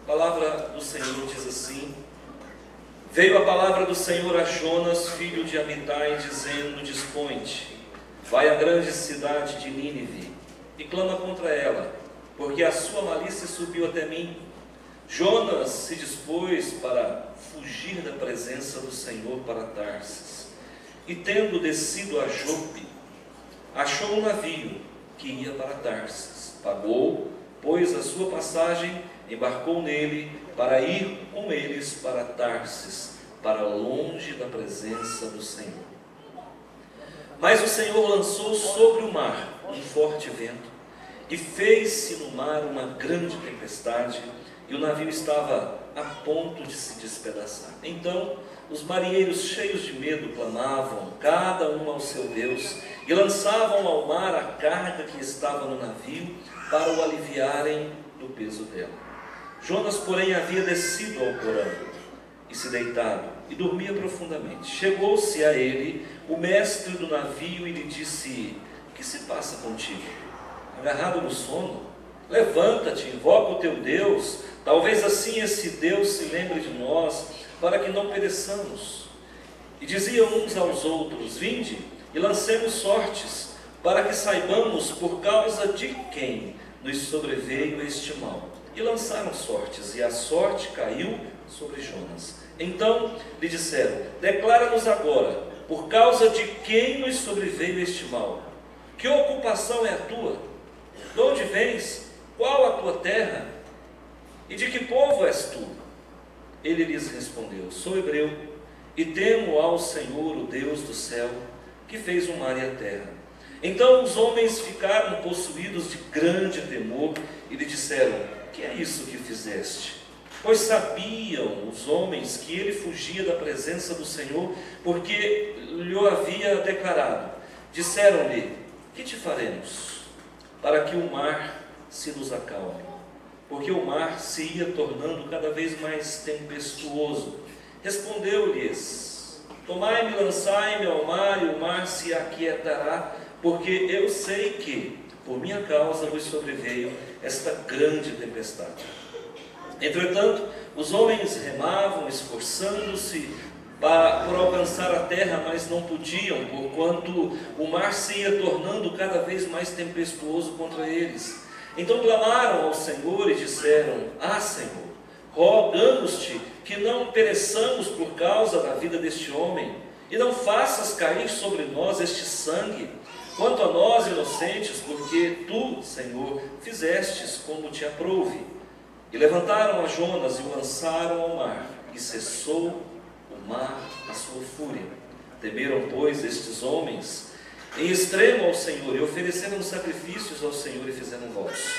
A palavra do Senhor diz assim: Veio a palavra do Senhor a Jonas, filho de Amitai, dizendo: Dispõe-te, vai à grande cidade de Nínive e clama contra ela, porque a sua malícia subiu até mim. Jonas se dispôs para fugir da presença do Senhor para Tarsis, e tendo descido a Jope, achou um navio que ia para Tarsis. Pagou, pois, a sua passagem, embarcou nele para ir com eles para Tarsis, para longe da presença do Senhor. Mas o Senhor lançou sobre o mar um forte vento, e fez-se no mar uma grande tempestade, e o navio estava a ponto de se despedaçar. Então os marinheiros, cheios de medo, clamavam, cada um ao seu Deus, e lançavam ao mar a carga que estava no navio, para o aliviarem do peso dela. Jonas, porém, havia descido ao porão, e se deitado, e dormia profundamente. Chegou-se a ele o mestre do navio, e lhe disse: Que se passa contigo? Agarrado no sono? Levanta-te, invoca o teu Deus, talvez assim esse Deus se lembre de nós, para que não pereçamos. E diziam uns aos outros: Vinde, e lancemos sortes, para que saibamos por causa de quem nos sobreveio este mal. E lançaram sortes, e a sorte caiu sobre Jonas. Então lhe disseram: Declara-nos agora, por causa de quem nos sobreveio este mal. Que ocupação é a tua? De onde vens? Qual a tua terra? E de que povo és tu? Ele lhes respondeu: Sou hebreu, e temo ao Senhor, o Deus do céu, que fez o mar e a terra. Então os homens ficaram possuídos de grande temor, e lhe disseram: Que é isso que fizeste? Pois sabiam os homens que ele fugia da presença do Senhor, porque lhe havia declarado. Disseram-lhe: Que te faremos, para que o mar se nos acalme? Porque o mar se ia tornando cada vez mais tempestuoso. Respondeu-lhes: Tomai-me, lançai-me ao mar, e o mar se aquietará, porque eu sei que, por minha causa, vos sobreveio esta grande tempestade. Entretanto, os homens remavam, esforçando-se por alcançar a terra, mas não podiam, porquanto o mar se ia tornando cada vez mais tempestuoso contra eles. Então clamaram ao Senhor e disseram: Ah, Senhor, rogamos-te que não pereçamos por causa da vida deste homem, e não faças cair sobre nós este sangue, quanto a nós inocentes, porque tu, Senhor, fizestes como te aprouve. E levantaram a Jonas e o lançaram ao mar, e cessou o mar a sua fúria. Temeram, pois, estes homens em extremo ao Senhor, e ofereceram sacrifícios ao Senhor, e fizeram votos.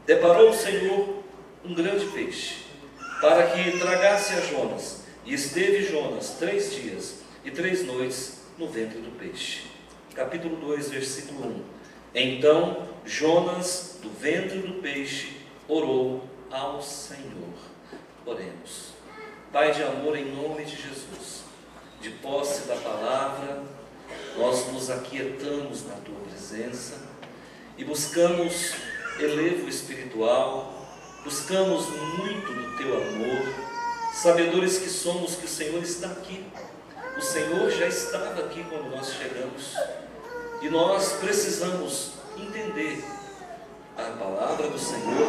Deparou o Senhor um grande peixe, para que tragasse a Jonas, e esteve Jonas 3 dias e 3 noites no ventre do peixe. Capítulo 2, versículo 1. Então Jonas, do ventre do peixe, orou ao Senhor. Oremos. Pai de amor, em nome de Jesus, de posse da palavra, nós nos aquietamos na tua presença e buscamos elevo espiritual, buscamos muito do teu amor, sabedores que somos que o Senhor está aqui. O Senhor já estava aqui quando nós chegamos, e nós precisamos entender a palavra do Senhor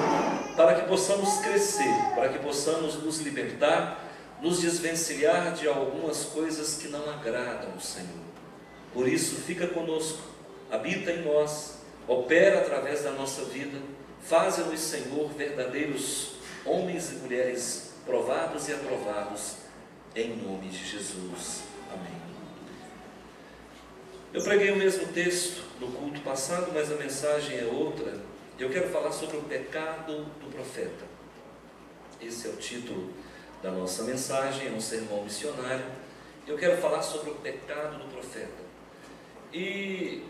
para que possamos crescer, para que possamos nos libertar, nos desvencilhar de algumas coisas que não agradam ao Senhor. Por isso, fica conosco, habita em nós, opera através da nossa vida, faze-nos, Senhor, verdadeiros homens e mulheres provados e aprovados, em nome de Jesus. Amém. Eu preguei o mesmo texto no culto passado, mas a mensagem é outra. Eu quero falar sobre o pecado do profeta. Esse é o título da nossa mensagem, é um sermão missionário. Eu quero falar sobre o pecado do profeta. E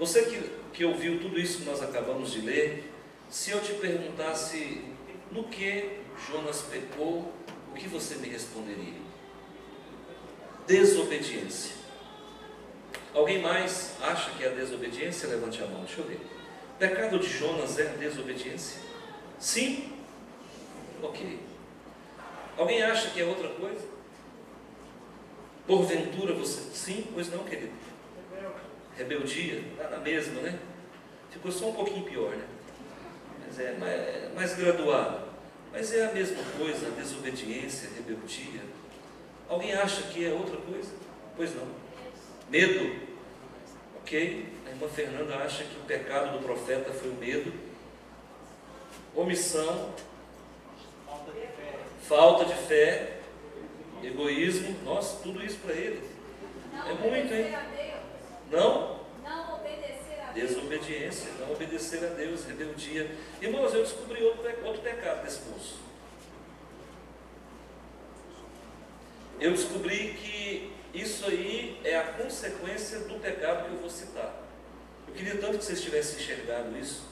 você que ouviu tudo isso que nós acabamos de ler, se eu te perguntasse no que Jonas pecou, o que você me responderia? Desobediência. Alguém mais acha que é a desobediência? Levante a mão, deixa eu ver. O pecado de Jonas é a desobediência? Sim Ok. Alguém acha que é outra coisa? Porventura você... Sim, pois não, querido. Rebeldia, está na mesma, né? Ficou só um pouquinho pior, né? Mas é mais graduado. Mas é a mesma coisa, desobediência, rebeldia. Alguém acha que é outra coisa? Pois não. Medo. Ok? A irmã Fernanda acha que o pecado do profeta foi o medo. Omissão. Falta de fé. Egoísmo. Nossa, tudo isso para ele. É muito, hein? Não? Não obedecer a Deus. Desobediência, não obedecer a Deus, rebeldia. Irmãos, eu descobri outro pecado desse moço. Eu descobri que isso aí é a consequência do pecado que eu vou citar. Eu queria tanto que vocês tivessem enxergado isso.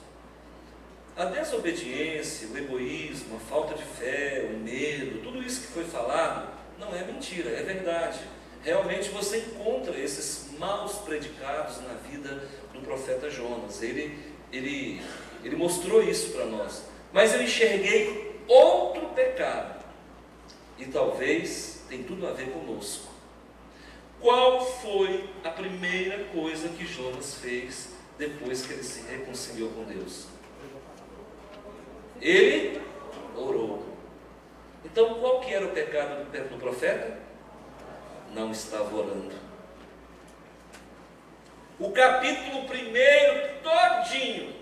A desobediência, o egoísmo, a falta de fé, o medo, tudo isso que foi falado, não é mentira, é verdade. Realmente você encontra esses maus predicados na vida do profeta Jonas. Ele mostrou isso para nós. Mas eu enxerguei outro pecado. E talvez tem tudo a ver conosco. Qual foi a primeira coisa que Jonas fez depois que ele se reconciliou com Deus? Ele orou. Então qual que era o pecado do profeta? Não estava orando. O capítulo 1 todinho,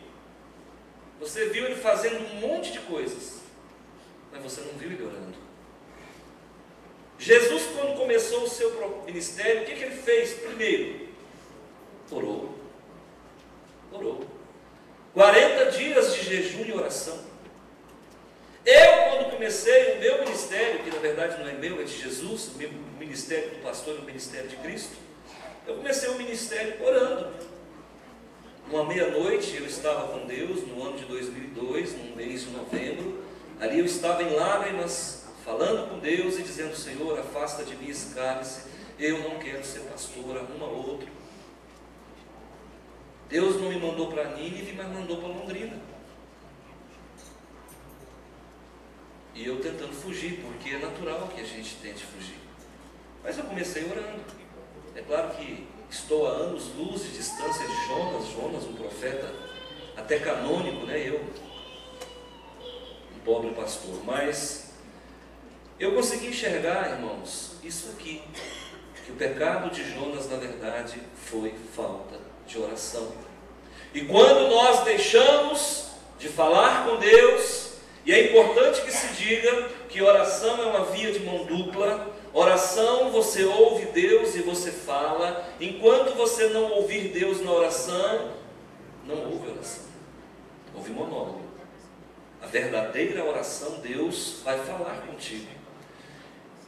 você viu ele fazendo um monte de coisas, mas você não viu ele orando. Jesus, quando começou o seu ministério, o que ele fez primeiro? Orou. Orou. 40 dias de jejum e oração. Eu, quando comecei o meu ministério, que na verdade não é meu, é de Jesus, o meu ministério do pastor e o ministério de Cristo, eu comecei o ministério orando. Uma meia-noite eu estava com Deus, no ano de 2002, no mês de novembro. Ali eu estava em lágrimas, falando com Deus e dizendo: Senhor, afasta de mim esse cálice, eu não quero ser pastor, arruma outro. Deus não me mandou para Nínive, mas mandou para Londrina. E eu tentando fugir, porque é natural que a gente tente fugir. Mas eu comecei orando. É claro que estou a anos-luz de distância de Jonas, um profeta até canônico, né? Eu, um pobre pastor. Mas eu consegui enxergar, irmãos, isso aqui, que o pecado de Jonas, na verdade, foi falta de oração. E quando nós deixamos de falar com Deus, e é importante que se diga que oração é uma via de mão dupla. Oração, você ouve Deus e você fala. Enquanto você não ouvir Deus na oração, não ouve oração, ouve monólogo. A verdadeira oração, Deus vai falar contigo.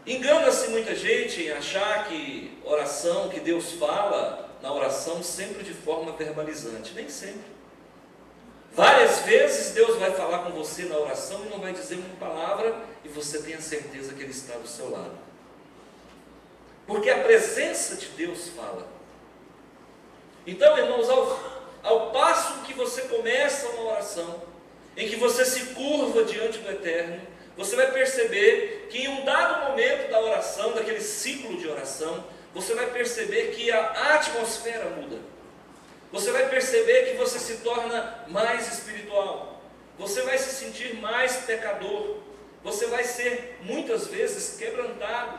Engana-se muita gente em achar que oração, que Deus fala na oração sempre de forma verbalizante. Nem sempre. Várias vezes Deus vai falar com você na oração e não vai dizer uma palavra, e você tem a certeza que Ele está do seu lado. Porque a presença de Deus fala. Então, irmãos, ao passo que você começa uma oração, em que você se curva diante do Eterno, você vai perceber que em um dado momento da oração, daquele ciclo de oração, você vai perceber que a atmosfera muda. Você vai perceber que você se torna mais espiritual. Você vai se sentir mais pecador. Você vai ser, muitas vezes, quebrantado.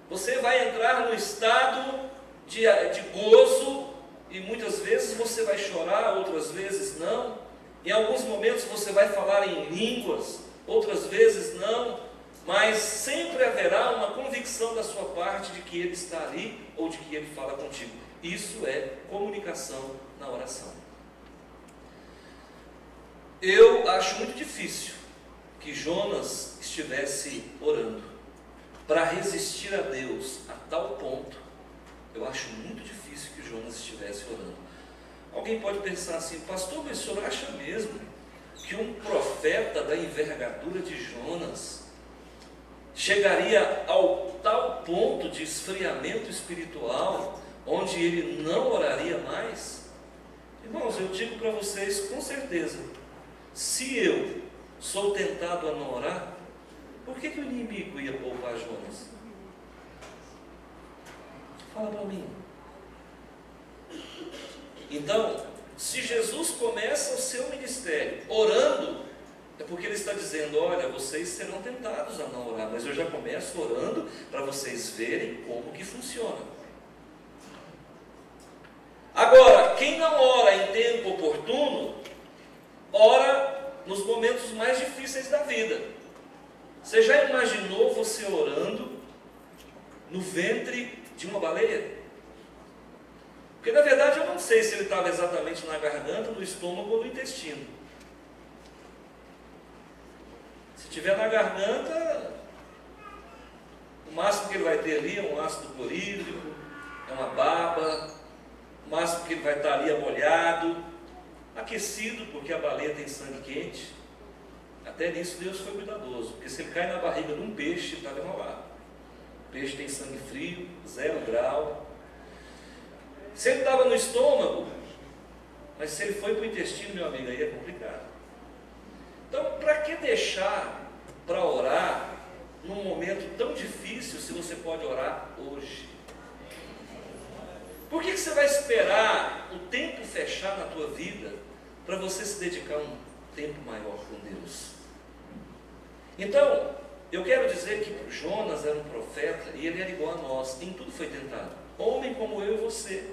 Você vai entrar no estado de gozo, e muitas vezes você vai chorar, outras vezes não. Em alguns momentos você vai falar em línguas, outras vezes não. Mas sempre haverá uma convicção da sua parte de que Ele está ali, ou de que Ele fala contigo. Isso é comunicação na oração. Eu acho muito difícil que Jonas estivesse orando para resistir a Deus a tal ponto. Eu acho muito difícil que Jonas estivesse orando. Alguém pode pensar assim: pastor, mas o senhor acha mesmo que um profeta da envergadura de Jonas chegaria ao tal ponto de esfriamento espiritual, onde ele não oraria mais? Irmãos, eu digo para vocês com certeza, se eu sou tentado a não orar, Por que o inimigo ia poupar Jonas? Fala para mim. Então, se Jesus começa o seu ministério orando, é porque ele está dizendo: olha, vocês serão tentados a não orar, mas eu já começo orando para vocês verem como que funciona. Agora, quem não ora em tempo oportuno, ora nos momentos mais difíceis da vida. Você já imaginou você orando no ventre de uma baleia? Porque na verdade eu não sei se ele estava exatamente na garganta, no estômago ou no intestino. Se tiver na garganta, o máximo que ele vai ter ali é um ácido clorídrico, é uma baba, o máximo que ele vai estar ali é molhado, aquecido, porque a baleia tem sangue quente. Até nisso Deus foi cuidadoso, porque se ele cai na barriga de um peixe, está enrolado. O peixe tem sangue frio, 0 grau. Se ele estava no estômago, mas se ele foi para o intestino, meu amigo, aí é complicado. Então, para que deixar para orar num momento tão difícil, se você pode orar hoje? Por que você vai esperar o tempo fechar na tua vida para você se dedicar um tempo maior com Deus? Então, eu quero dizer que Jonas era um profeta e ele era igual a nós, em tudo foi tentado. Homem como eu e você.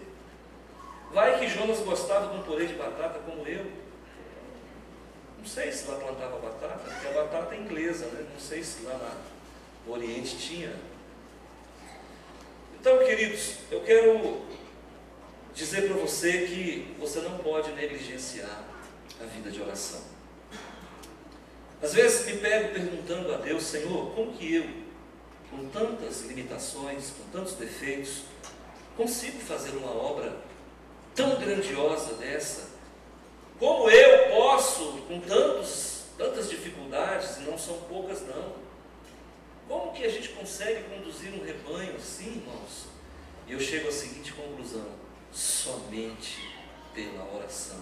Vai que Jonas gostava de um purê de batata como eu. Não sei se lá plantava batata, porque a batata é inglesa, né? Não sei se lá no Oriente tinha. Então, queridos, eu quero dizer para você que você não pode negligenciar a vida de oração. Às vezes me pego perguntando a Deus: Senhor, como que eu, com tantas limitações, com tantos defeitos, consigo fazer uma obra tão grandiosa dessa? Como eu posso, com tantas dificuldades, e não são poucas não, como que a gente consegue conduzir um rebanho assim, irmãos? E eu chego à seguinte conclusão: somente pela oração.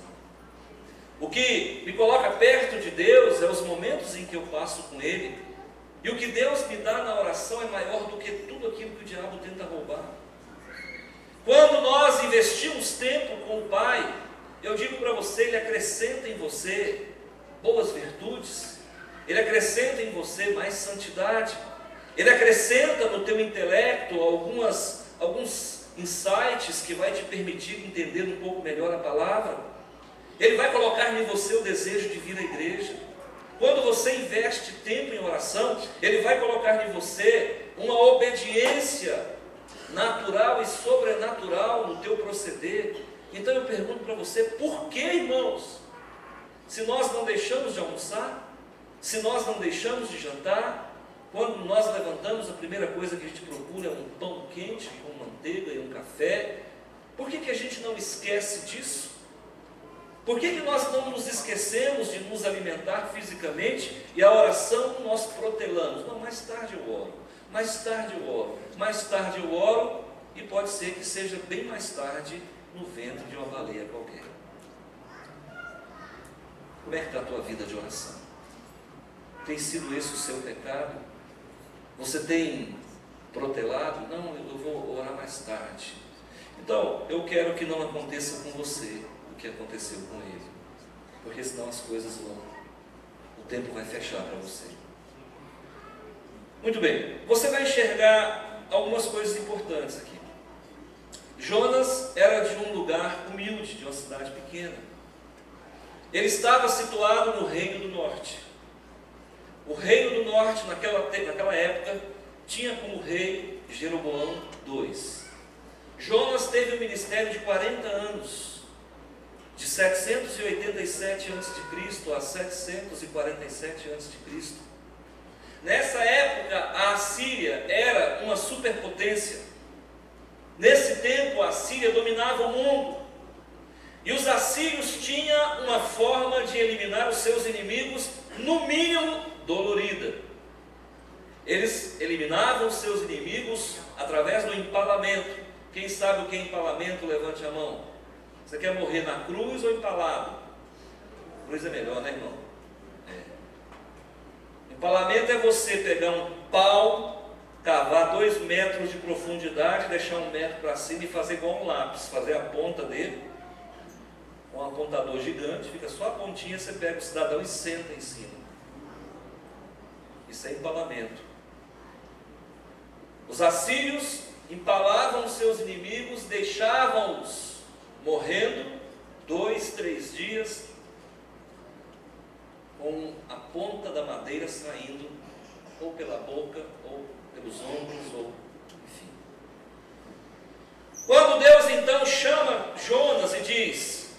O que me coloca perto de Deus é os momentos em que eu passo com Ele, e o que Deus me dá na oração é maior do que tudo aquilo que o diabo tenta roubar. Quando nós investimos tempo com o Pai, eu digo para você, Ele acrescenta em você boas virtudes, Ele acrescenta em você mais santidade, Ele acrescenta no teu intelecto alguns insights que vai te permitir entender um pouco melhor a palavra. Ele vai colocar em você o desejo de vir à igreja. Quando você investe tempo em oração, Ele vai colocar em você uma obediência natural e sobrenatural no teu proceder. Então eu pergunto para você: por que, irmãos? Se nós não deixamos de almoçar, se nós não deixamos de jantar, quando nós levantamos, a primeira coisa que a gente procura é um pão quente com manteiga e um café. Por que a gente não esquece disso? Por que nós não nos esquecemos de nos alimentar fisicamente e a oração nós protelamos? Não, mais tarde eu oro, mais tarde eu oro, mais tarde eu oro, e pode ser que seja bem mais tarde no ventre de uma baleia qualquer. Como é que está a tua vida de oração? Tem sido esse o seu pecado? Você tem protelado? Não, eu vou orar mais tarde. Então, eu quero que não aconteça com você o que aconteceu com ele, porque senão as coisas o tempo vai fechar para você. Muito bem, você vai enxergar algumas coisas importantes aqui. Jonas era de um lugar humilde, de uma cidade pequena. Ele estava situado no Reino do Norte. O Reino do Norte, naquela época, tinha como rei Jeroboão II. Jonas teve um ministério de 40 anos, de 787 a.C. a 747 a.C. Nessa época, a Assíria era uma superpotência. Nesse tempo, a Assíria dominava o mundo. E os assírios tinham uma forma de eliminar os seus inimigos, no mínimo dolorida. Eles eliminavam os seus inimigos através do empalamento. Quem sabe o que é empalamento, levante a mão. Você quer morrer na cruz ou empalado? Cruz é melhor, né, irmão? Empalamento é você pegar um pau, cavar 2 metros de profundidade, deixar 1 metro para cima e fazer igual um lápis, fazer a ponta dele, com um apontador gigante, fica só a pontinha, você pega o cidadão e senta em cima. Isso é empalamento. Os assírios empalavam os seus inimigos, deixavam-os morrendo 2, 3 dias, com a ponta da madeira saindo, ou pela boca, ou pelos ombros, ou enfim. Quando Deus então chama Jonas e diz: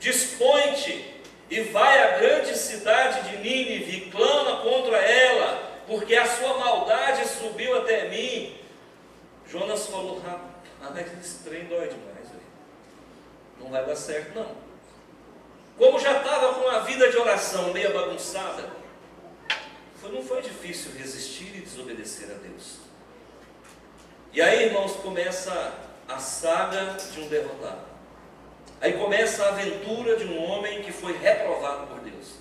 dispõe-te e vai à grande cidade de Nínive e clama contra ela, porque a sua maldade subiu até mim. Jonas falou: rapaz, esse trem dói demais, véio. Não vai dar certo não. Como já estava com a vida de oração meio bagunçada, não foi difícil resistir e desobedecer a Deus. E aí, irmãos, começa a saga de um derrotado. Aí começa a aventura de um homem que foi reprovado por Deus.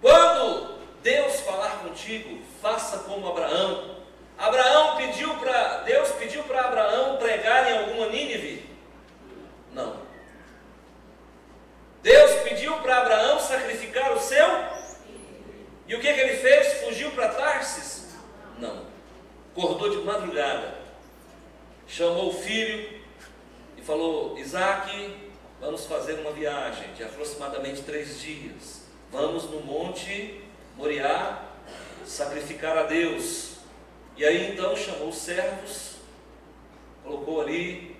Quando Deus falar contigo, faça como Abraão. Deus pediu para Abraão pregar em alguma Nínive? Não. Deus pediu para Abraão sacrificar o seu? E o que ele fez? Fugiu para Tarsis? Não. Acordou de madrugada, chamou o filho e falou: Isaac, vamos fazer uma viagem de aproximadamente 3 dias. Vamos no monte Moriá sacrificar a Deus. E aí então chamou os servos, colocou ali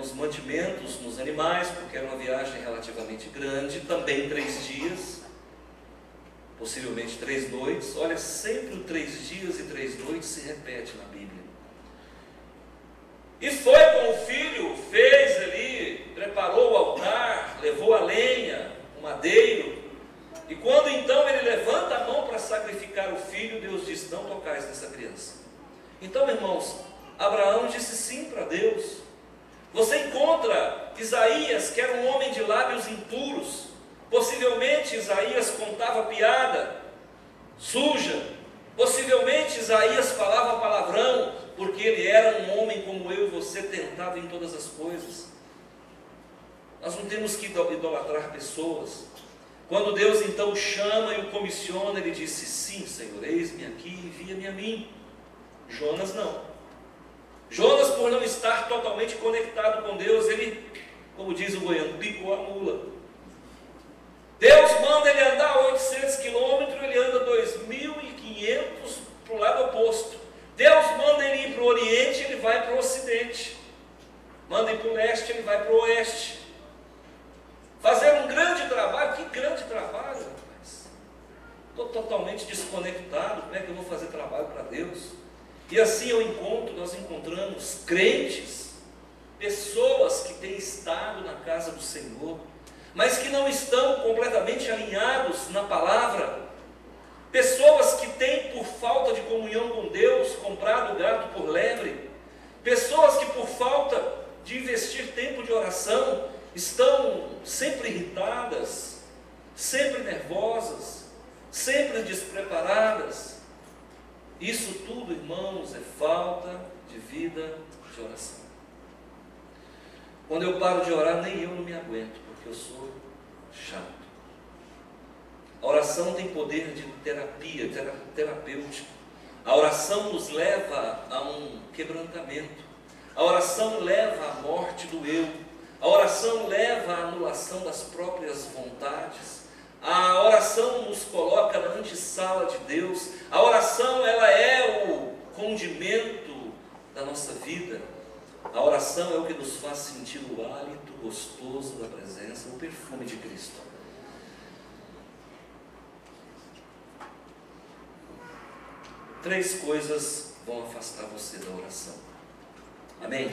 os mantimentos nos animais, porque era uma viagem relativamente grande, também 3 dias, possivelmente 3 noites. Olha, sempre o 3 dias e 3 noites se repete na Bíblia. E foi com o filho, fez ali, preparou o altar, levou a lenha, o madeiro, e quando então ele levanta a mão para sacrificar o filho, Deus diz: não tocais nessa criança. Então, irmãos, Abraão disse sim para Deus. Você encontra Isaías, que era um homem de lábios impuros. Possivelmente Isaías contava piada suja. Possivelmente Isaías falava palavrão, porque ele era um homem como eu e você, tentado em todas as coisas. Nós não temos que idolatrar pessoas. Quando Deus então o chama e o comissiona, ele disse: sim, Senhor, eis-me aqui, envia-me a mim. Jonas não. Jonas, por não estar totalmente conectado com Deus, ele, como diz o goiano, picou a mula. Deus manda ele andar 800 quilômetros, ele anda 2.500 para o lado oposto. Deus manda ele ir para o Oriente, ele vai para o Ocidente. Manda ir para o Leste, ele vai para o Oeste. Fazer um grande trabalho. Que grande trabalho, rapaz! Estou totalmente desconectado. Como é que eu vou fazer trabalho para Deus? E assim nós encontramos crentes, pessoas que têm estado na casa do Senhor, mas que não estão completamente alinhados na palavra. Pessoas que têm, por falta de comunhão com Deus, comprado o gato por lebre. Pessoas que, por falta de investir tempo de oração, estão sempre irritadas, sempre nervosas, sempre despreparadas. Isso tudo, irmãos, é falta de vida de oração. Quando eu paro de orar, nem eu não me aguento, porque eu sou chato. A oração tem poder de terapia, terapêutico. A oração nos leva a um quebrantamento. A oração leva à morte do eu. A oração leva à anulação das próprias vontades. A oração nos coloca na antessala de Deus. A oração, ela é o condimento da nossa vida. A oração é o que nos faz sentir o hálito gostoso da presença, o perfume de Cristo. Três coisas vão afastar você da oração. Amém?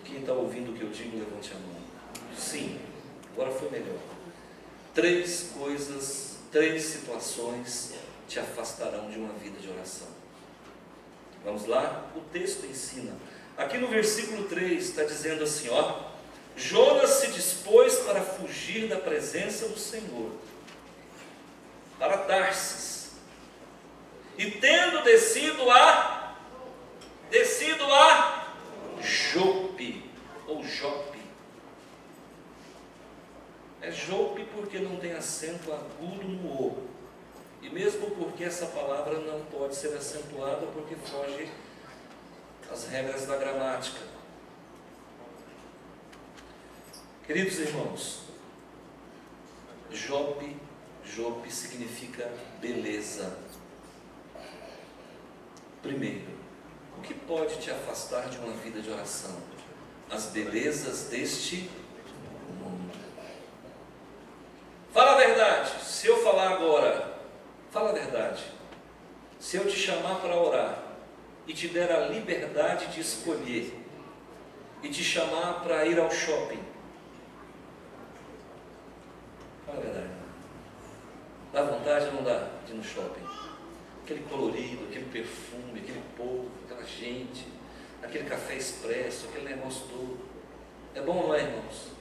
Quem está ouvindo o que eu digo, levante a mão. Sim, agora foi melhor. 3 coisas, 3 situações te afastarão de uma vida de oração. Vamos lá? O texto ensina. Aqui no versículo 3 está dizendo assim, Jonas se dispôs para fugir da presença do Senhor, para Tarsis. e tendo descido a Jope, ou Jope. É Jope porque não tem acento agudo no O. E mesmo porque essa palavra não pode ser acentuada porque foge às regras da gramática. Queridos irmãos, Jope significa beleza. Primeiro, o que pode te afastar de uma vida de oração? As belezas deste mundo. Fala a verdade. Se eu falar agora, fala a verdade. Se eu te chamar para orar e te der a liberdade de escolher e te chamar para ir ao shopping, fala a verdade. Dá vontade ou não dá de ir no shopping? Aquele colorido, aquele perfume, aquele povo, aquela gente, aquele café expresso, aquele negócio todo. É bom ou não é, irmãos?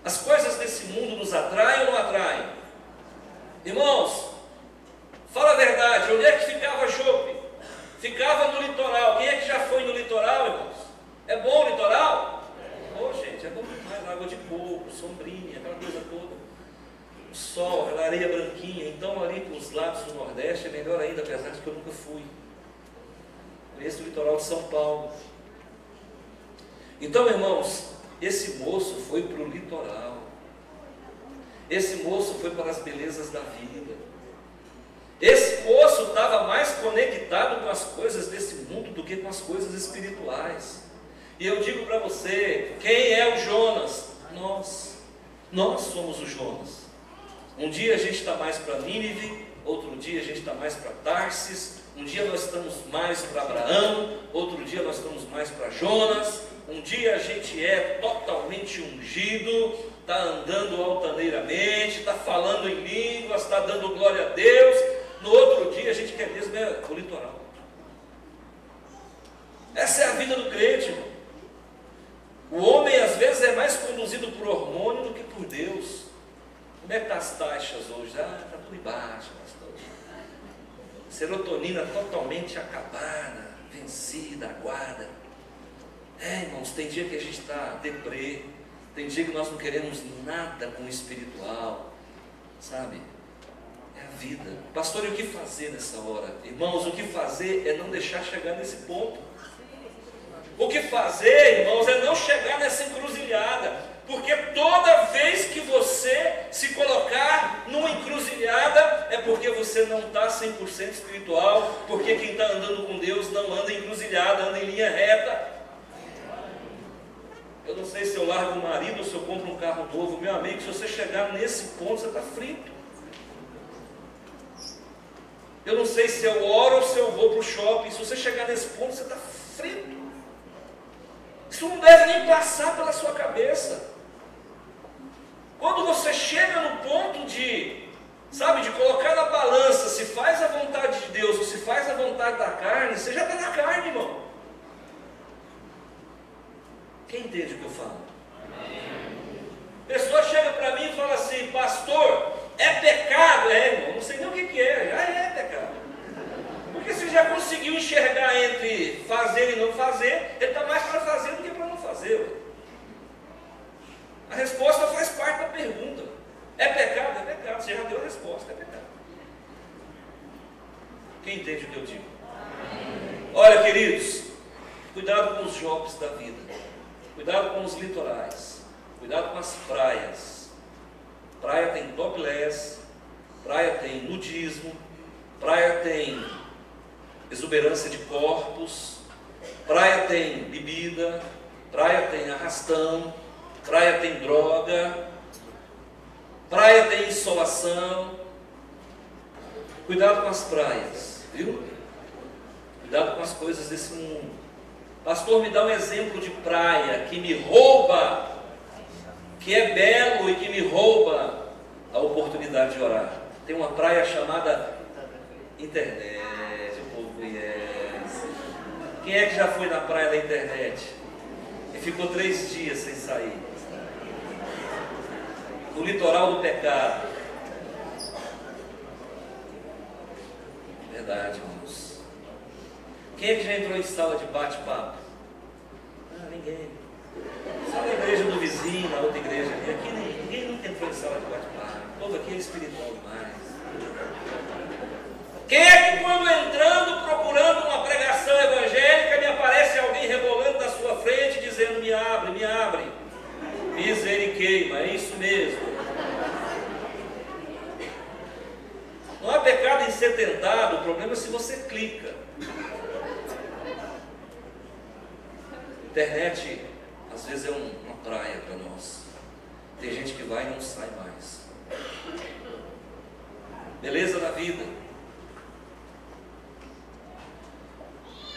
As coisas desse mundo nos atraem ou não atraem? Irmãos, fala a verdade, onde é que ficava Jope? Ficava no litoral. Quem é que já foi no litoral, irmãos? É bom o litoral? Oh, gente, é bom demais. Água de coco, sombrinha, aquela coisa toda. O sol, aquela areia branquinha. Então, ali para os lados do Nordeste é melhor ainda, apesar de que eu nunca fui. Conheço o litoral de São Paulo. Então, irmãos, esse moço foi para o litoral. Esse moço foi para as belezas da vida. Esse moço estava mais conectado com as coisas desse mundo do que com as coisas espirituais. E eu digo para você, quem é o Jonas? Nós somos o Jonas. Um dia a gente está mais para Nínive, outro dia a gente está mais para Tarsis, um dia nós estamos mais para Abraão, outro dia nós estamos mais para Jonas, um dia a gente é totalmente ungido, está andando altaneiramente, está falando em línguas, está dando glória a Deus, no outro dia a gente quer mesmo o litoral. Essa é a vida do crente, irmão. O homem às vezes é mais conduzido por hormônio do que por Deus. Como é que está as taxas hoje? Está tudo embaixo, pastor. Serotonina totalmente acabada, vencida, aguada. Irmãos, tem dia que a gente está deprê, tem dia que nós não queremos nada com o espiritual, sabe? É a vida. Pastor, e o que fazer nessa hora? Irmãos, o que fazer é não deixar chegar nesse ponto. O que fazer, irmãos, é não chegar nessa encruzilhada. Porque toda vez que você se colocar numa encruzilhada, é porque você não está 100% espiritual, porque quem está andando com Deus não anda encruzilhada, anda em linha reta. Eu não sei se eu largo o marido ou se eu compro um carro novo. Meu amigo, se você chegar nesse ponto, você está frito. Eu não sei se eu oro ou se eu vou para o shopping. Se você chegar nesse ponto, você está frito. Isso não deve nem passar pela sua cabeça. Quando você chega no ponto de, de colocar na balança se faz a vontade de Deus ou se faz a vontade da carne, você já está na carne, irmão. Quem entende o que eu falo? A pessoa chega para mim e fala assim, pastor, é pecado? Irmão, não sei nem o que é, já é pecado. Porque você já conseguiu enxergar entre fazer e não fazer, ele está mais para fazer do que para não fazer. A resposta faz parte da pergunta. É pecado? É pecado. Você já deu a resposta, é pecado. Quem entende o que eu digo? Olha, queridos, cuidado com os jopes da vida. Cuidado com os litorais. Cuidado com as praias. Praia tem topless, praia tem nudismo, praia tem exuberância de corpos, praia tem bebida, praia tem arrastão, praia tem droga, praia tem insolação. Cuidado com as praias, viu? Cuidado com as coisas desse mundo. Pastor, me dá um exemplo de praia que me rouba, que é belo e que me rouba a oportunidade de orar. Tem uma praia chamada internet, o povo conhece. Quem é que já foi na praia da internet e ficou 3 dias sem sair? No litoral do pecado. Verdade, irmãos. Quem é que já entrou em sala de bate-papo? Ah, ninguém. Só na igreja do vizinho, na outra igreja ali. Aqui ninguém nunca entrou em sala de bate-papo. O povo aqui é espiritual demais. Quem é que quando entrando, procurando uma pregação evangélica, me aparece alguém rebolando na sua frente, dizendo: me abre, me abre. Miseriqueima, é isso mesmo. Não há pecado em ser tentado, o problema é se você clica. Internet, às vezes, é uma praia para nós. Tem gente que vai e não sai mais. Beleza na vida.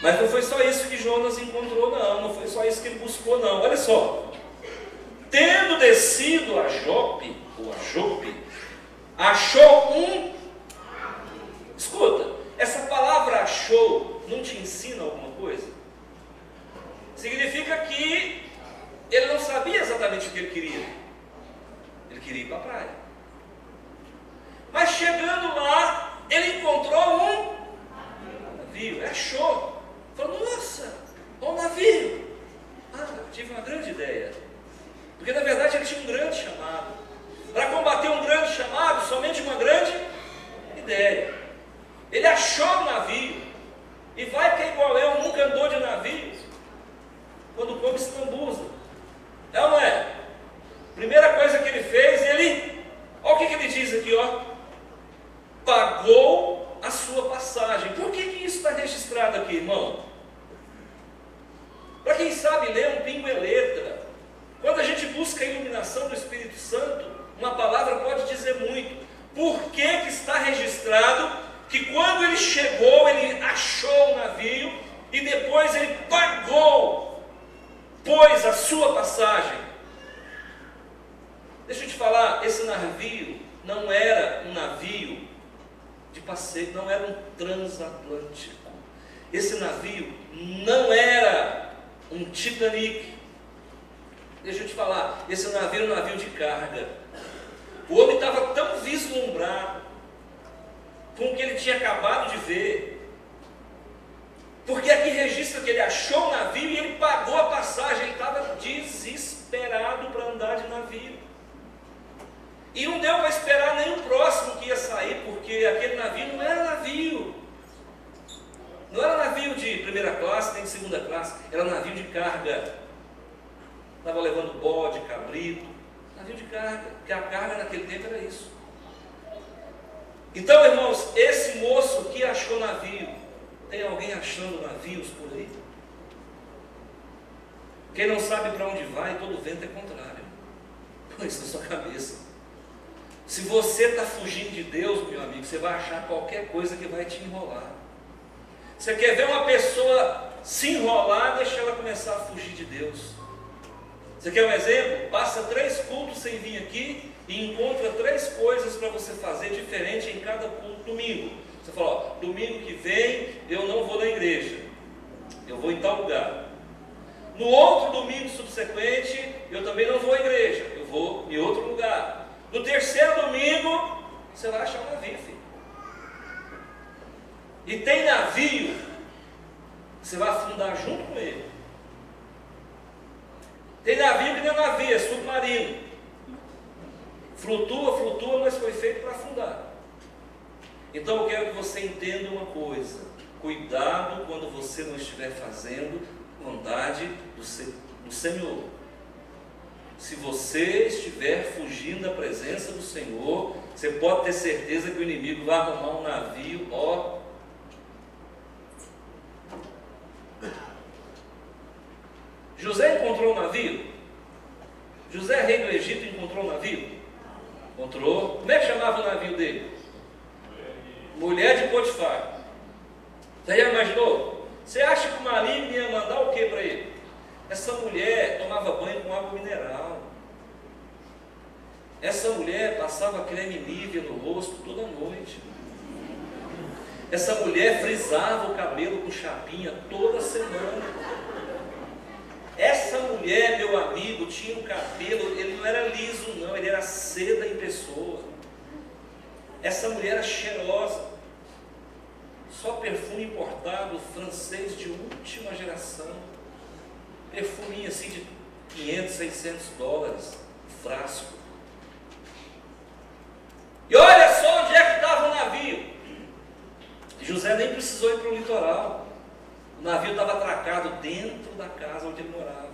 Mas não foi só isso que Jonas encontrou, não foi só isso que ele buscou, não. Olha só, tendo descido a Jope, achou escuta, essa palavra achou não te ensina alguma coisa? Significa que ele não sabia exatamente o que ele queria. Ele queria ir para a praia. Mas chegando lá, ele encontrou um navio, achou. Falou: nossa, um navio. Ah, tive uma grande ideia. Porque na verdade ele tinha um grande chamado. Para combater um grande chamado, somente uma grande ideia. Ele achou o navio. E vai que é igual eu, nunca andou de navio. Quando come se lambuza. É ou não é? Primeira coisa que ele fez, olha o que ele diz aqui, ó. Pagou a sua passagem. Por que isso está registrado aqui, irmão? Para quem sabe ler um pingo é letra. Quando a gente busca a iluminação do Espírito Santo, uma palavra pode dizer muito. Por que está registrado que quando ele chegou, ele achou o navio e depois ele pagou, pois a sua passagem? Deixa eu te falar, esse navio não era um navio de passeio, não era um transatlântico. Esse navio não era um Titanic. Deixa eu te falar, esse navio era um navio de carga. O homem estava tão vislumbrado com o que ele tinha acabado de ver, porque aqui registra que ele achou o navio e ele pagou a passagem. Ele estava desesperado para andar de navio. E não deu para esperar nem o próximo que ia sair, porque aquele navio não era navio. Não era navio de primeira classe, nem de segunda classe. Era navio de carga. Estava levando bode, cabrito. Navio de carga. Porque a carga naquele tempo era isso. Então, irmãos, esse moço que achou navio. Tem alguém achando navios por aí? Quem não sabe para onde vai, todo vento é contrário. Põe isso na sua cabeça. Se você está fugindo de Deus, meu amigo, você vai achar qualquer coisa que vai te enrolar. Você quer ver uma pessoa se enrolar, deixa ela começar a fugir de Deus. Você quer um exemplo? Passa 3 cultos sem vir aqui e encontra 3 coisas para você fazer diferente em cada culto. Domingo, você fala: ó, domingo que vem eu não vou na igreja, eu vou em tal lugar. No outro domingo subsequente eu também não vou à igreja, eu vou em outro lugar. No terceiro domingo, você vai achar um navio, filho. E tem navio, você vai afundar junto com ele. Tem navio que não é navio, é submarino. Flutua, mas foi feito para afundar. Então eu quero que você entenda uma coisa. Cuidado quando você não estiver fazendo vontade do Senhor. Se você estiver fugindo da presença do Senhor, você pode ter certeza que o inimigo vai arrumar um navio, ó. José encontrou um navio? José, rei do Egito, encontrou um navio? Encontrou. Como é que chamava o navio dele? Mulher de Potifar. Você já imaginou? Você acha que o maligno ia mandar o que para ele? Essa mulher tomava banho com água mineral. Essa mulher passava creme Nivea no rosto toda noite. Essa mulher frisava o cabelo com chapinha toda semana. Essa mulher, meu amigo, tinha um cabelo, ele não era liso não, ele era seda em pessoa. Essa mulher era cheirosa. Só perfume importado, francês de última geração. Perfuminho assim de 500, 600 dólares, frasco. E olha só onde é que estava o navio. José nem precisou ir para o litoral. O navio estava atracado dentro da casa onde ele morava.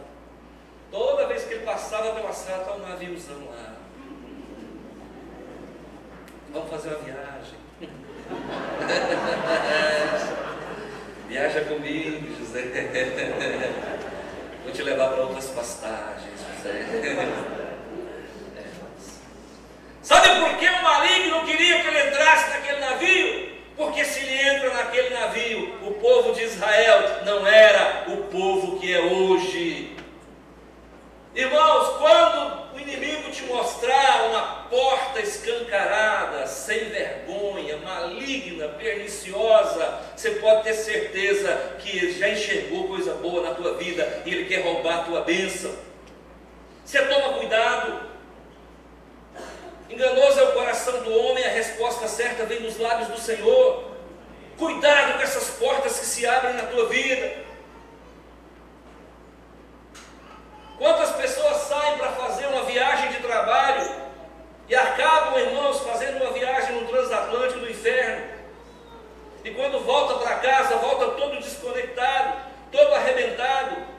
Toda vez que ele passava pela sala, estava um naviozão lá. Vamos fazer uma viagem. Viaja comigo, José. Vou te levar para outras pastagens, José. Sabe por que o maligno queria que ele entrasse naquele navio? Porque se ele entra naquele navio, o povo de Israel não era o povo que é hoje. Irmãos, quando o inimigo te mostrar uma porta escancarada, sem vergonha, maligna, perniciosa, você pode ter certeza que ele já enxergou coisa boa na tua vida e ele quer roubar a tua bênção. Você toma cuidado. Enganoso é o coração do homem, a resposta certa vem dos lábios do Senhor. Cuidado com essas portas que se abrem na tua vida. Quantas pessoas saem para fazer uma viagem de trabalho e acabam, irmãos, fazendo uma viagem no transatlântico do inferno, e quando volta para casa, volta todo desconectado, todo arrebentado.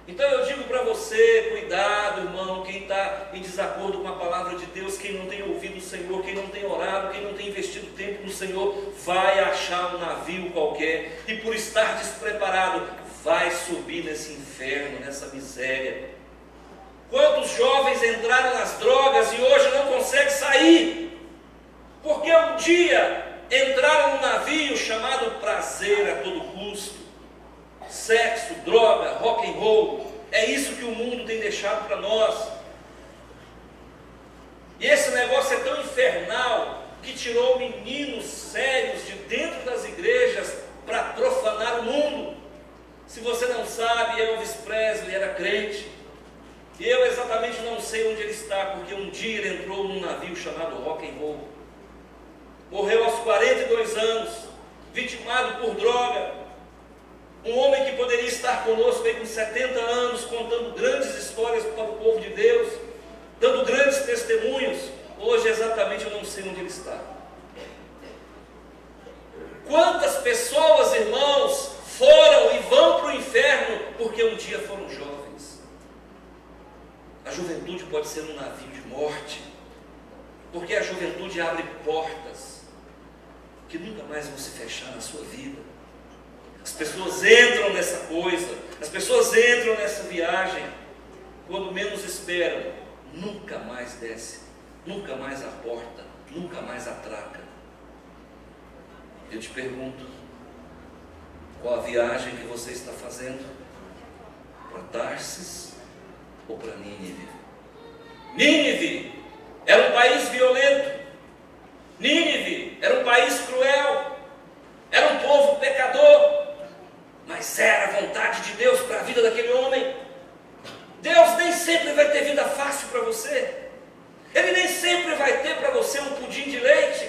Então eu digo para você, cuidado, irmão, quem está em desacordo com a palavra de Deus, quem não tem ouvido o Senhor, quem não tem orado, quem não tem investido tempo no Senhor, vai achar um navio qualquer, e por estar despreparado, vai subir nesse inferno, nessa miséria. Quantos jovens entraram nas drogas e hoje não conseguem sair? Porque um dia entraram num navio chamado prazer a todo custo. Sexo, droga, rock and roll. É isso que o mundo tem deixado para nós. E esse negócio é tão infernal que tirou meninos sérios de dentro das igrejas para profanar o mundo. Se você não sabe, Elvis Presley era crente. E eu exatamente não sei onde ele está, porque um dia ele entrou num navio chamado rock and roll. Morreu aos 42 anos, vitimado por droga. Um homem que poderia estar conosco aí com 70 anos, contando grandes histórias para o povo de Deus, dando grandes testemunhos. Hoje exatamente eu não sei onde ele está. Quantas pessoas, irmãos, foram e vão para o inferno porque um dia foram jovens. A juventude pode ser um navio de morte, porque a juventude abre portas que nunca mais vão se fechar na sua vida. As pessoas entram nessa coisa, as pessoas entram nessa viagem, quando menos esperam, nunca mais desce, nunca mais aporta, nunca mais atraca. Eu te pergunto, qual a viagem que você está fazendo? Para Tarsis ou para Nínive? Nínive era um país violento. Nínive era um país cruel. Era um povo pecador. Mas era a vontade de Deus para a vida daquele homem. Deus nem sempre vai ter vida fácil para você. Ele nem sempre vai ter para você um pudim de leite.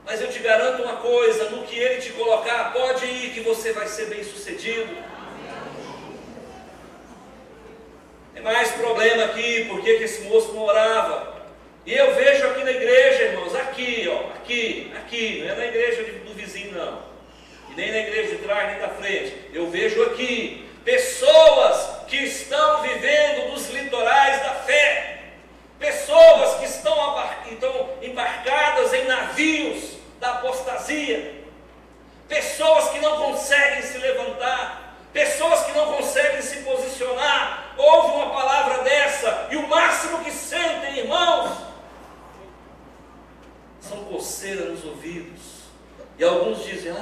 Mas eu te garanto uma coisa, no que Ele te colocar, pode ir que você vai ser bem sucedido. Tem mais problema aqui, por que esse moço não orava? E eu vejo aqui na igreja, irmãos, aqui, ó, aqui, não é na igreja do vizinho não. E nem na igreja de trás, nem da frente. Eu vejo aqui pessoas que estão vivendo nos litorais da fé. Pessoas que estão embarcadas em navios da apostasia. Pessoas que não conseguem se levantar. Pessoas que não conseguem se posicionar. Ouve uma palavra dessa e o máximo que sentem, irmãos, são coceiras nos ouvidos. E alguns dizem,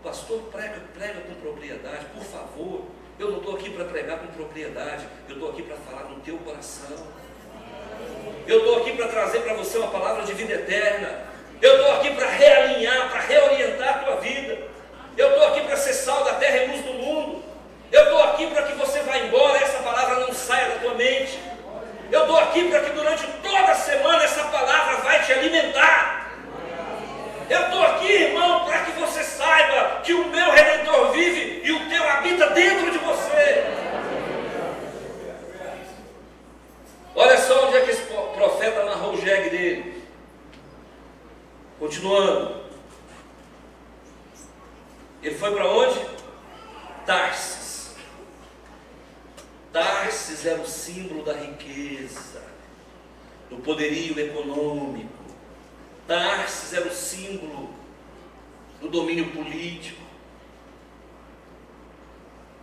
pastor, prega com propriedade, por favor. Eu não estou aqui para pregar com propriedade, eu estou aqui para falar no teu coração. Eu estou aqui para trazer para você uma palavra de vida eterna. Eu estou aqui para realinhar, para reorientar a tua vida. Eu estou aqui para ser sal da terra e luz do mundo. Eu estou aqui para que você vá embora e essa palavra não saia da tua mente. Eu estou aqui para que durante toda a semana essa palavra vai te alimentar. Continuando. Ele foi para onde? Tarsis. Tarsis era o símbolo da riqueza, do poderio econômico. Tarsis era o símbolo do domínio político.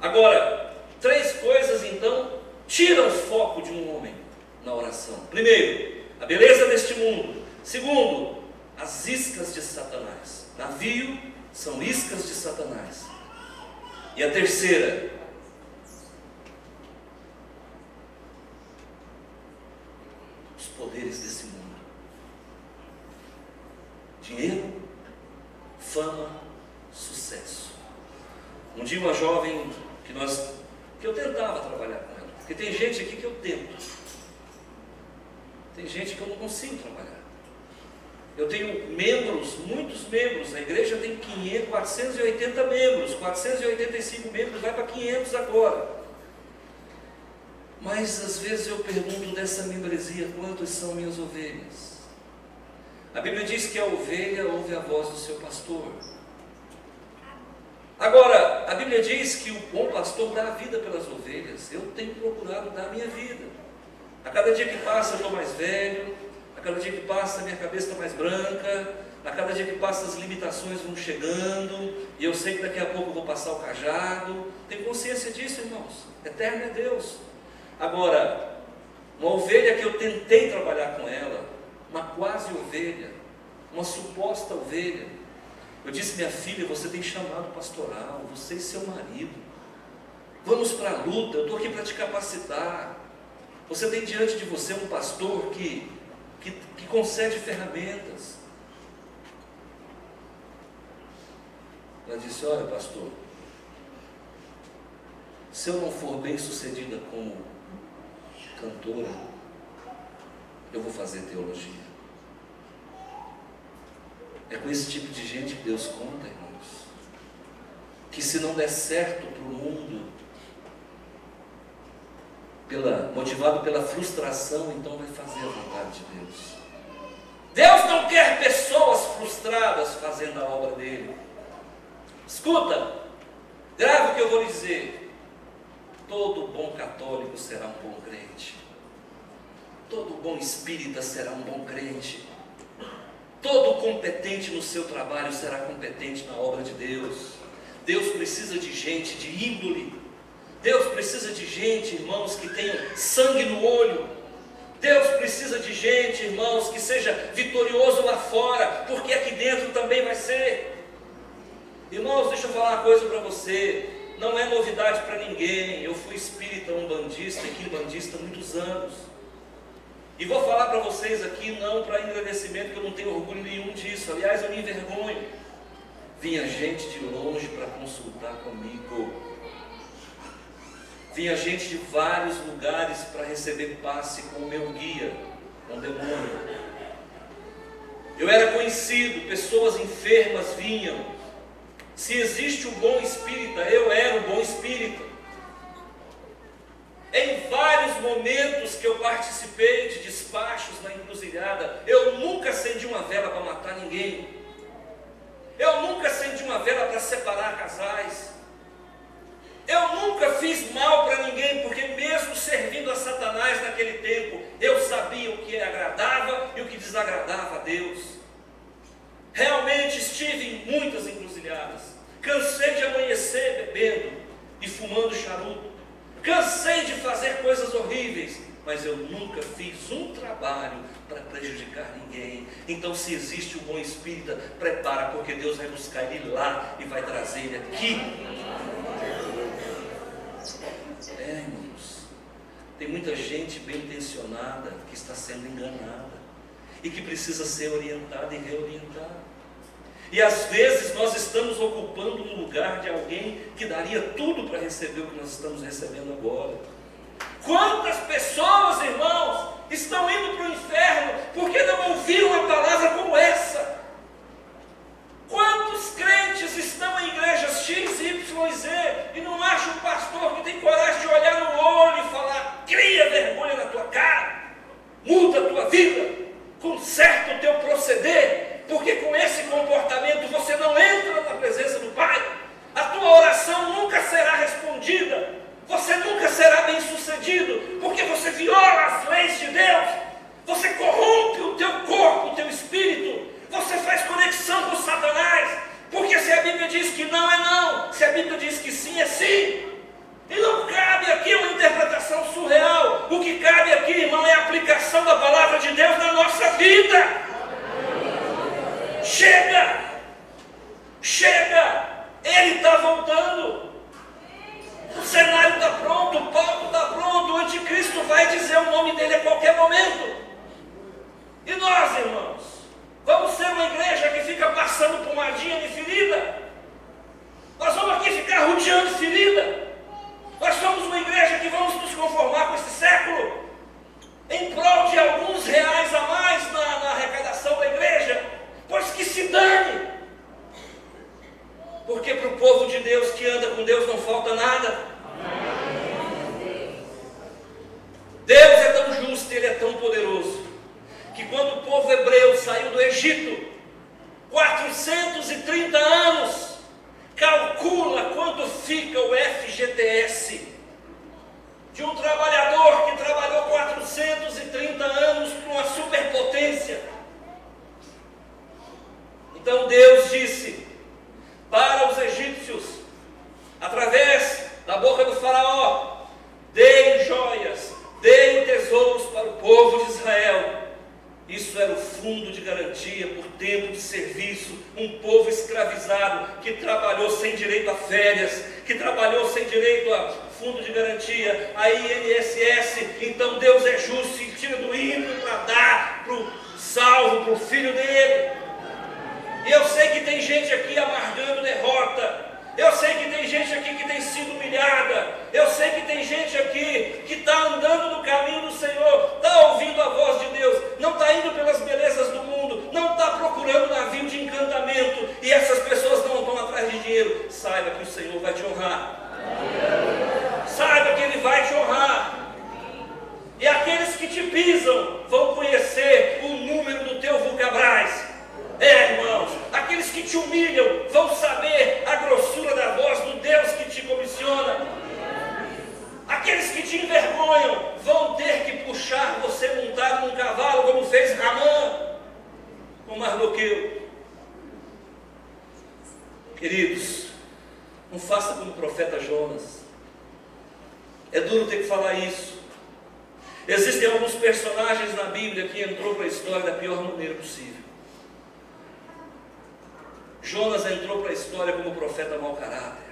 Agora, 3 coisas então tiram o foco de um homem na oração. Primeiro, a beleza deste mundo. Segundo, as iscas de Satanás. Navio são iscas de Satanás. E a terceira, os poderes desse mundo. Dinheiro, fama, sucesso. Um dia uma jovem que eu tentava trabalhar com ela, porque tem gente aqui que eu tento, tem gente que eu não consigo trabalhar. Eu tenho membros, muitos membros, a igreja tem 480 membros, 485 membros, vai para 500 agora. Mas às vezes eu pergunto dessa membresia, quantas são minhas ovelhas? A Bíblia diz que a ovelha ouve a voz do seu pastor. Agora, a Bíblia diz que o bom pastor dá a vida pelas ovelhas. Eu tenho procurado dar a minha vida. A cada dia que passa eu estou mais velho, a cada dia que passa a minha cabeça está mais branca, a cada dia que passa as limitações vão chegando, e eu sei que daqui a pouco eu vou passar o cajado. Tenho consciência disso, irmãos. Eterno é Deus. Agora, uma ovelha que eu tentei trabalhar com ela, uma quase ovelha, uma suposta ovelha, eu disse: minha filha, você tem chamado pastoral, você e seu marido, vamos para a luta, eu estou aqui para te capacitar. Você tem diante de você um pastor que concede ferramentas. Ela disse: olha, pastor, se eu não for bem sucedida como cantora, eu vou fazer teologia. É com esse tipo de gente que Deus conta, irmãos, que se não der certo para o mundo, motivado pela frustração, então vai fazer a vontade de Deus. Deus não quer pessoas frustradas fazendo a obra dele. Escuta, grave o que eu vou lhe dizer. Todo bom católico será um bom crente. Todo bom espírita será um bom crente. Todo competente no seu trabalho será competente na obra de Deus. Deus precisa de gente de índole. Deus precisa de gente, irmãos, que tenham sangue no olho. Deus precisa de gente, irmãos, que seja vitorioso lá fora, porque aqui dentro também vai ser. Irmãos, deixa eu falar uma coisa para você. Não é novidade para ninguém. Eu fui espírita, umbandista e quimbandista há muitos anos. E vou falar para vocês aqui, não para engrandecimento, que eu não tenho orgulho nenhum disso. Aliás, eu me envergonho. Vinha gente de longe para consultar comigo. Vinha gente de vários lugares para receber passe com o meu guia, com o demônio. Eu era conhecido, pessoas enfermas vinham. Se existe um bom espírita, eu era um bom espírita. Em vários momentos que eu participei de despachos na encruzilhada, eu nunca acendi uma vela para matar ninguém. Eu nunca acendi uma vela para separar casais. Eu nunca fiz mal para ninguém, porque mesmo servindo a Satanás naquele tempo, eu sabia o que agradava e o que desagradava a Deus. Realmente estive em muitas encruzilhadas. Cansei de amanhecer bebendo e fumando charuto. Cansei de fazer coisas horríveis, mas eu nunca fiz um trabalho para prejudicar ninguém. Então, se existe um bom espírita, prepara, porque Deus vai buscar ele lá e vai trazer ele aqui. Irmãos, tem muita gente bem intencionada que está sendo enganada e que precisa ser orientada e reorientada. E às vezes nós estamos ocupando um lugar de alguém que daria tudo para receber o que nós estamos recebendo agora. Quantas pessoas, irmãos, estão indo para o inferno porque não ouviram uma palavra como essa? Quantos crentes estão em igrejas X, Y, Z e não acham um pastor que tem coragem de olhar no olho e falar: cria vergonha na tua cara, muda a tua vida, conserta o teu proceder, Porque com esse comportamento você não entra na presença do Pai. A tua oração nunca será respondida. Você nunca será bem sucedido, porque você viola as leis de Deus. Você corrompe o teu corpo, o teu espírito. Você faz conexão com Satanás. Porque se a Bíblia diz que não é não, se a Bíblia diz que sim é sim. E não cabe aqui uma interpretação surreal. O que cabe aqui, irmão, é a aplicação da palavra de Deus na nossa vida. Chega! Chega! Ele está voltando. O cenário está pronto, o palco está pronto, o anticristo vai dizer o nome dele a qualquer momento. E nós, irmãos, vamos ser uma igreja que fica passando pomadinha de ferida? Nós vamos aqui ficar rodeando ferida? Nós somos uma igreja que vamos nos conformar com esse século em prol de alguns reais a mais na arrecadação da igreja? Pois que se dane! Porque para o povo de Deus que anda com Deus não falta nada. Deus é tão justo, Ele é tão poderoso, que quando o povo hebreu saiu do Egito, 430 anos, calcula quanto fica o FGTS de um trabalhador que trabalhou 430 anos para uma superpotência. Então Deus disse para os egípcios, através da boca do faraó: deem joias, deem tesouros para o povo de Israel. Isso era o fundo de garantia por tempo de serviço. Um povo escravizado, que trabalhou sem direito a férias, que trabalhou sem direito a fundo de garantia, a INSS. Então Deus é justo e tira do ímpio para dar para o salvo, para o filho dele. E eu sei que tem gente aqui amargando derrota. Eu sei que tem gente aqui que tem sido humilhada. Eu sei que tem gente aqui que está andando no caminho do Senhor, está ouvindo a voz de Deus, não está indo pelas belezas do mundo, não está procurando navio de encantamento, e essas pessoas não estão atrás de dinheiro. Saiba que o Senhor vai te honrar. Saiba que Ele vai te honrar. E aqueles que te pisam vão conhecer o número do teu Vulcabras. Irmãos, aqueles que te humilham vão saber a grossura da voz do Deus que te comissiona. Aqueles que te envergonham vão ter que puxar você montado num cavalo, como fez Ramã com Mardoqueu. Queridos, não faça como o profeta Jonas. É duro ter que falar isso. Existem alguns personagens na Bíblia que entrou para a história da pior maneira possível. Jonas entrou para a história como profeta mau caráter.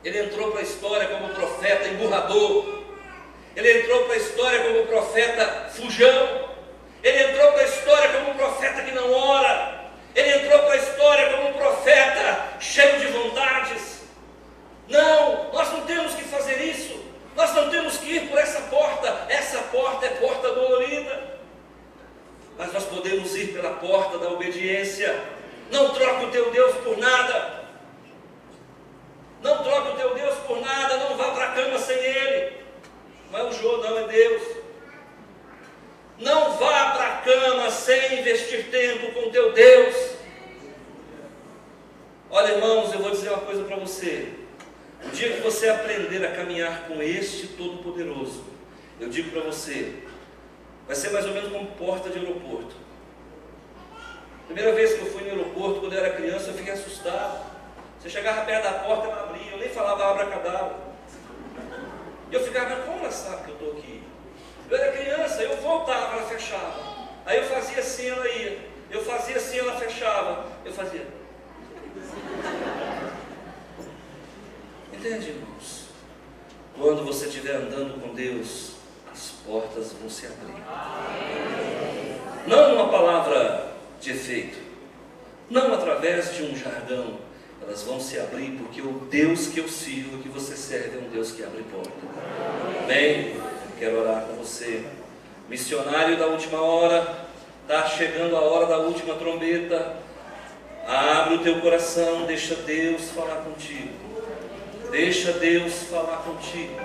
Ele entrou para a história como profeta emburrador. Ele entrou para a história como profeta fujão. Ele entrou para a história como profeta que não ora. Ele entrou para a história como profeta cheio de vontades. Não, nós não temos que fazer isso. Nós não temos que ir por essa porta. Essa porta é porta dolorida. Mas nós podemos ir pela porta da obediência. Não troque o teu Deus por nada. Não troque o teu Deus por nada. Não vá para a cama sem Ele. Não é o Jô, não, é Deus. Não vá para a cama sem investir tempo com o teu Deus. Olha, irmãos, eu vou dizer uma coisa para você. O dia que você aprender a caminhar com este Todo-Poderoso, eu digo para você, vai ser mais ou menos como porta de aeroporto. Primeira vez que eu fui no aeroporto, quando eu era criança, eu fiquei assustado. Você chegava perto da porta, ela abria, eu nem falava abracadabra. E eu ficava, como ela sabe que eu estou aqui? Eu era criança, eu voltava, ela fechava. Aí eu fazia assim, ela ia. Eu fazia assim, ela fechava. Eu fazia. Entende, irmãos? Quando você estiver andando com Deus, as portas vão se abrir. Não uma palavra de efeito, não através de um jargão, elas vão se abrir, porque o Deus que eu sirvo, que você serve, é um Deus que abre porta. Bem, quero orar com você. Missionário da última hora, está chegando a hora da última trombeta. Abre o teu coração, deixa Deus falar contigo. Deixa Deus falar contigo.